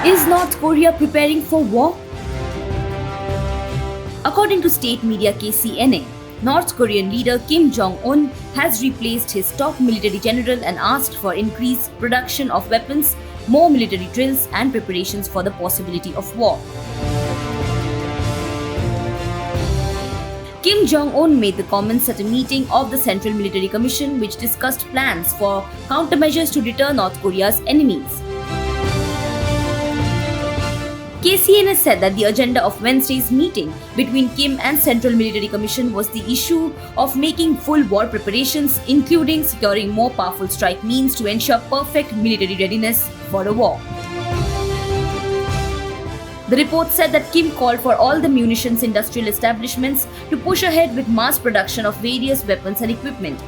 Is North Korea preparing for war? According to state media KCNA, North Korean leader Kim Jong-un has replaced his top military general and asked for increased production of weapons, more military drills and preparations for the possibility of war. Kim Jong-un made the comments at a meeting of the Central Military Commission which discussed plans for countermeasures to deter North Korea's enemies. KCNA said that the agenda of Wednesday's meeting between Kim and Central Military Commission was the issue of making full war preparations, including securing more powerful strike means to ensure perfect military readiness for a war. The report said that Kim called for all the munitions industrial establishments to push ahead with mass production of various weapons and equipment.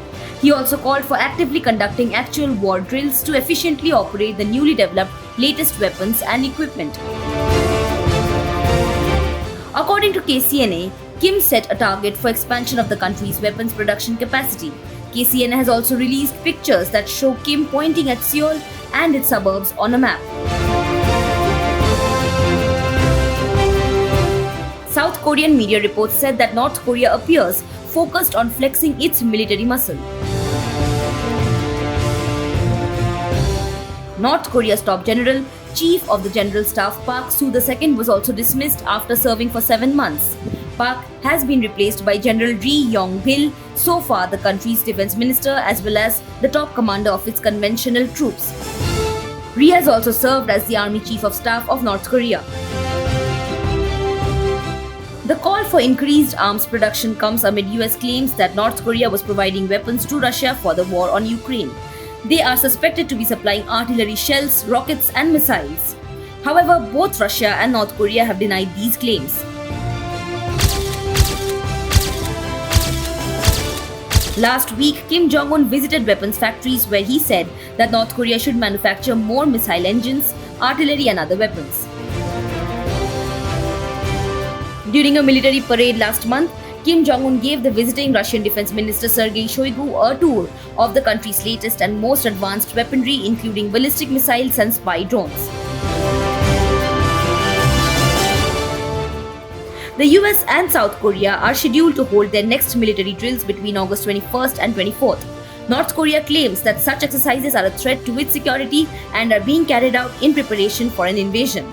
He also called for actively conducting actual war drills to efficiently operate the newly developed latest weapons and equipment. According to KCNA, Kim set a target for expansion of the country's weapons production capacity. KCNA has also released pictures that show Kim pointing at Seoul and its suburbs on a map. South Korean media reports said that North Korea appears focused on flexing its military muscle. North Korea's top general, Chief of the General Staff Park Soo-II was also dismissed after serving for 7 months. Park has been replaced by General Ri Yong-bil, so far the country's defense minister as well as the top commander of its conventional troops. Ri has also served as the Army Chief of Staff of North Korea. The call for increased arms production comes amid US claims that North Korea was providing weapons to Russia for the war on Ukraine. They are suspected to be supplying artillery shells, rockets and missiles. However, both Russia and North Korea have denied these claims. Last week, Kim Jong-un visited weapons factories where he said that North Korea should manufacture more missile engines, artillery and other weapons. During a military parade last month, Kim Jong-un gave the visiting Russian Defense Minister Sergei Shoigu a tour of the country's latest and most advanced weaponry, including ballistic missiles and spy drones. The US and South Korea are scheduled to hold their next military drills between August 21st and 24th. North Korea claims that such exercises are a threat to its security and are being carried out in preparation for an invasion.